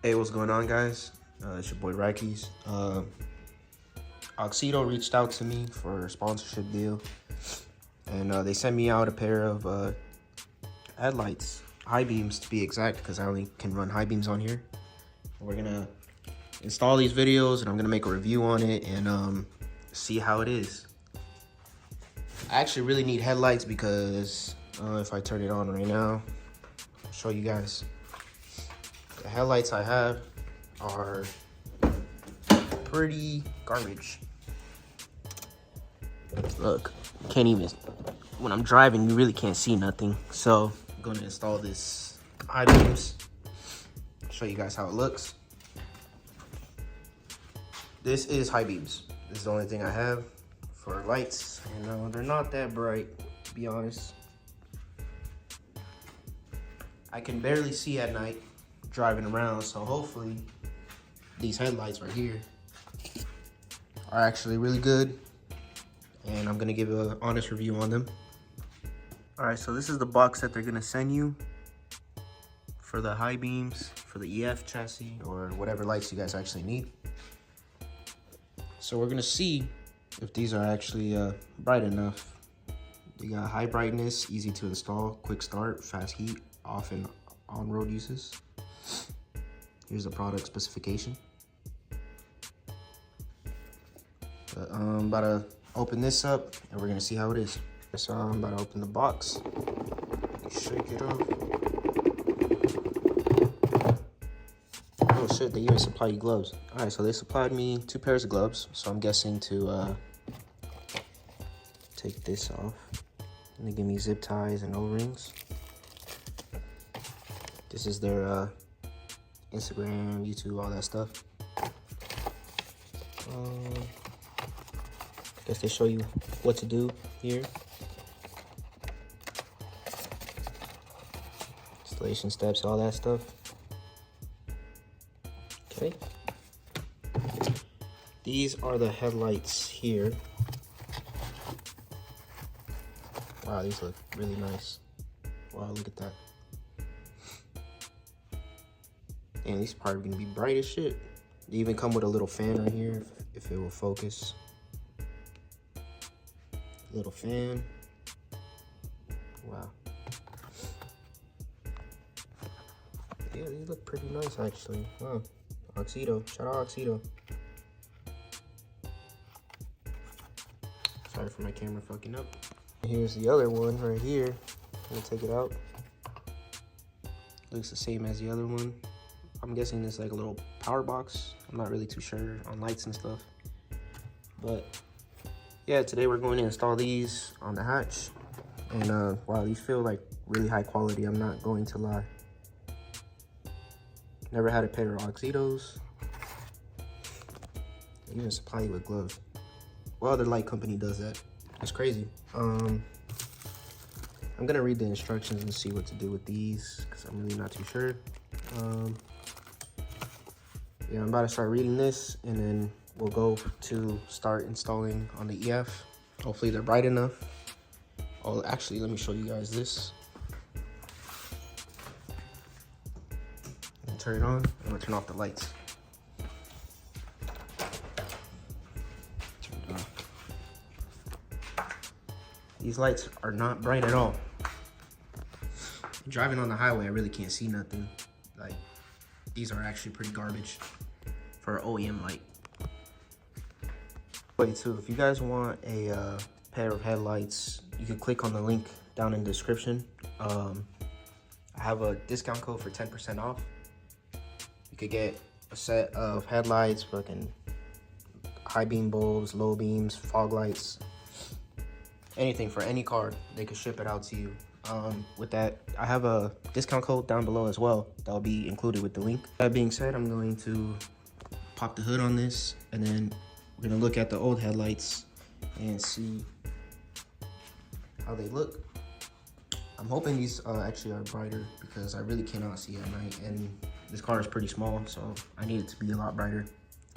Hey, what's going on, guys? It's your boy Rikes. Auxito reached out to me for a sponsorship deal, and they sent me out a pair of headlights, high beams to be exact, because I only can run high beams on here. We're gonna install these videos, and I'm gonna make a review on it and see how it is. I actually really need headlights because if I turn it on right now, I'll show you guys. The headlights I have are pretty garbage. Look, can't even, when I'm driving, you really can't see nothing. So I'm gonna install this high beams, show you guys how it looks. This is high beams. This is the only thing I have for lights, and they're not that bright, to be honest. I can barely see at night driving around, so hopefully these headlights right here are actually really good, and I'm gonna give an honest review on them. All right, so this is the box that they're gonna send you for the high beams, for the EF chassis, or whatever lights you guys actually need. So we're gonna see if these are actually bright enough. They got high brightness, easy to install, quick start, fast heat, off and on road uses. Here's the product specification. But I'm about to open this up and we're gonna see how it is. So I'm about to open the box. Shake it up. Oh shit, they even supply you gloves. All right, so they supplied me 2 pairs of gloves. So I'm guessing to take this off. And they give me zip ties and O-rings. This is their Instagram, YouTube, all that stuff. Guess they show you what to do here. Installation steps, all that stuff. Okay. These are the headlights here. Wow, these look really nice. Wow, look at that. And these are probably gonna be bright as shit. They even come with a little fan right here if it will focus. Little fan. Wow. Yeah, these look pretty nice actually. Wow. Auxito. Shout out Auxito. Sorry for my camera fucking up. Here's the other one right here. I'm gonna take it out. Looks the same as the other one. I'm guessing it's like a little power box. I'm not really too sure on lights and stuff. But yeah, today we're going to install these on the hatch. And wow, these feel like really high quality, I'm not going to lie. Never had a pair of Auxitos. They even supply you with gloves. What other light company does that? That's crazy. I'm gonna read the instructions and see what to do with these because I'm really not too sure. Yeah, I'm about to start reading this and then we'll go to start installing on the EF. Hopefully they're bright enough. Oh, actually, let me show you guys this. Turn it on. I'm gonna turn off the lights. Turn it off. These lights are not bright at all. Driving on the highway, I really can't see nothing. Like, these are actually pretty garbage for an OEM light. Wait, so if you guys want a pair of headlights, you can click on the link down in the description. I have a discount code for 10% off. You could get a set of headlights, fucking high beam bulbs, low beams, fog lights, anything for any car. They could ship it out to you. With that, I have a discount code down below as well. That'll be included with the link. That being said, I'm going to pop the hood on this, and then we're gonna look at the old headlights and see how they look. I'm hoping these actually are brighter because I really cannot see at night, and this car is pretty small, so I need it to be a lot brighter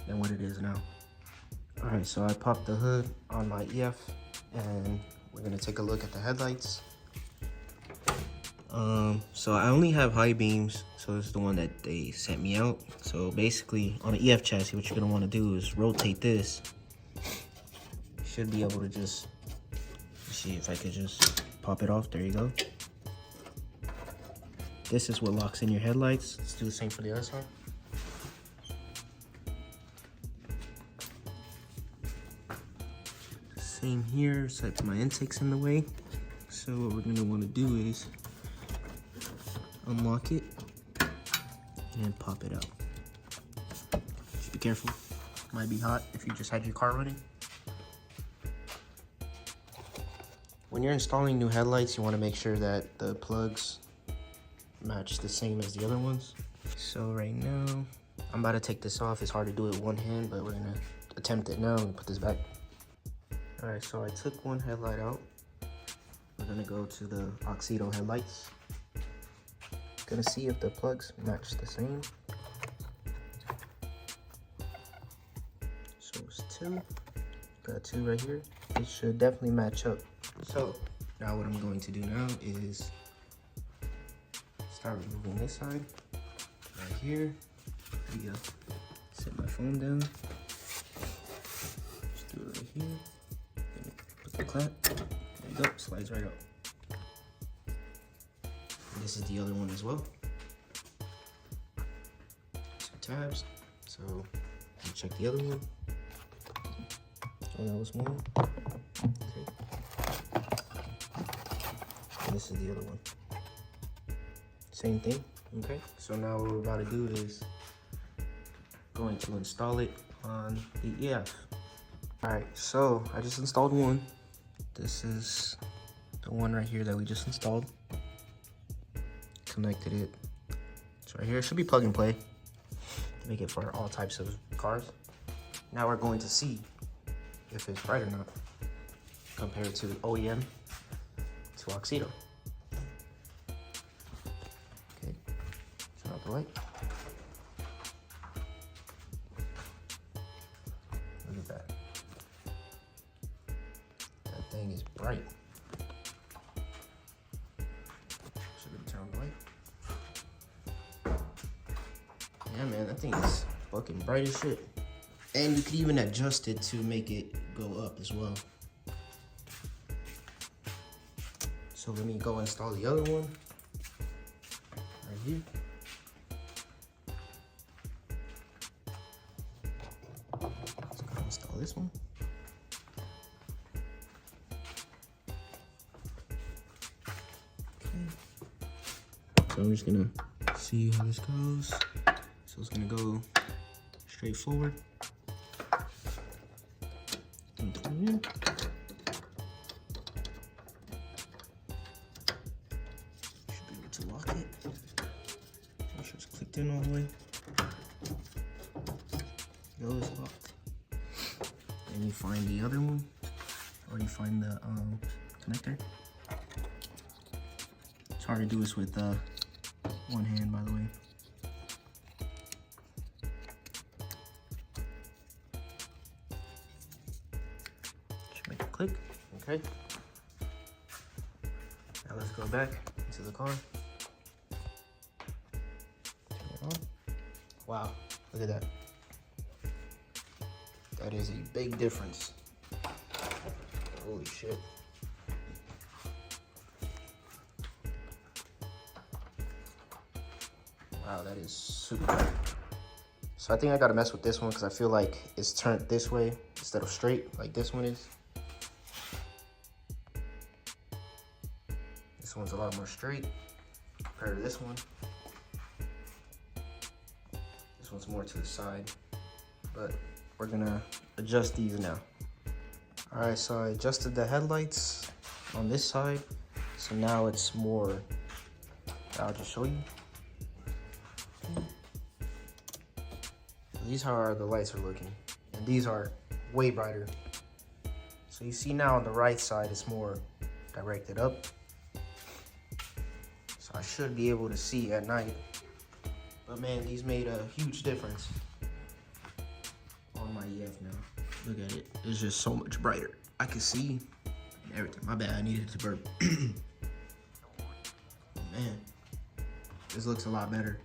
than what it is now. All right, so I popped the hood on my EF, and we're gonna take a look at the headlights. So I only have high beams, so this is the one that they sent me out. So basically on an EF chassis, what you're gonna wanna do is rotate this. You should be able to just, see if I could just pop it off, there you go. This is what locks in your headlights. Let's do the same for the other side. Same here, except my intake's in the way. So what we're gonna wanna do is unlock it and pop it out. Just be careful, might be hot if you just had your car running. When you're installing new headlights, you wanna make sure that the plugs match the same as the other ones. So right now, I'm about to take this off. It's hard to do it with one hand, but we're gonna attempt it now and put this back. All right, so I took one headlight out. We're gonna go to the Auxito headlights. Gonna see if the plugs match the same. So it's 2, got 2 right here. It should definitely match up. So now what I'm going to do now is start removing this side right here. Set my phone down. Just do it right here. Put the clamp. There you go. Slides right up. And this is the other one as well. 2 tabs. So I'll check the other one. Oh, that was one. Okay. And this is the other one. Same thing. Okay. So now what we're about to do is going to install it on the EF. All right. So I just installed one. This is the one right here that we just installed. Connected it. It's right here. It should be plug and play to make it for all types of cars. Now we're going to see if it's bright or not compared to OEM to Auxito. Okay, turn out the light. Look at that. That thing is bright. Should we turn on the light? Yeah, man, that thing is fucking bright as shit. And you could even adjust it to make it go up as well. So let me go install the other one right here. Let's go install this one. Okay. So I'm just gonna see how this goes. So it's gonna go straight forward. Should be able to lock it. Make sure it's clicked in all the way. Go is locked. Then you find the other one, or you find the connector. It's hard to do this with one hand, by the way. Make it click. Okay. Now let's go back into the car. Turn it on. Wow, look at that. That is a big difference. Holy shit. Wow, that is super bright. So I think I gotta mess with this one because I feel like it's turned this way instead of straight like this one is. This one's a lot more straight compared to this one. This one's more to the side, but we're gonna adjust these now. All right, so I adjusted the headlights on this side. So now it's more, I'll just show you. So these are how the lights are looking, and these are way brighter. So you see now on the right side, it's more directed up. So I should be able to see at night. But man, these made a huge difference on my EF now. Look at it, it's just so much brighter. I can see everything. My bad, I needed to burp. man, this looks a lot better.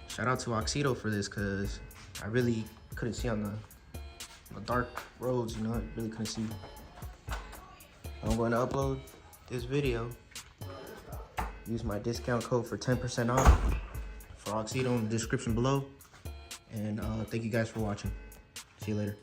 Shout out to Auxito for this, because I really couldn't see on the dark roads, you know, I really couldn't see. I'm going to upload this video. Use my discount code for 10% off for Auxito in the description below. And thank you guys for watching. See you later.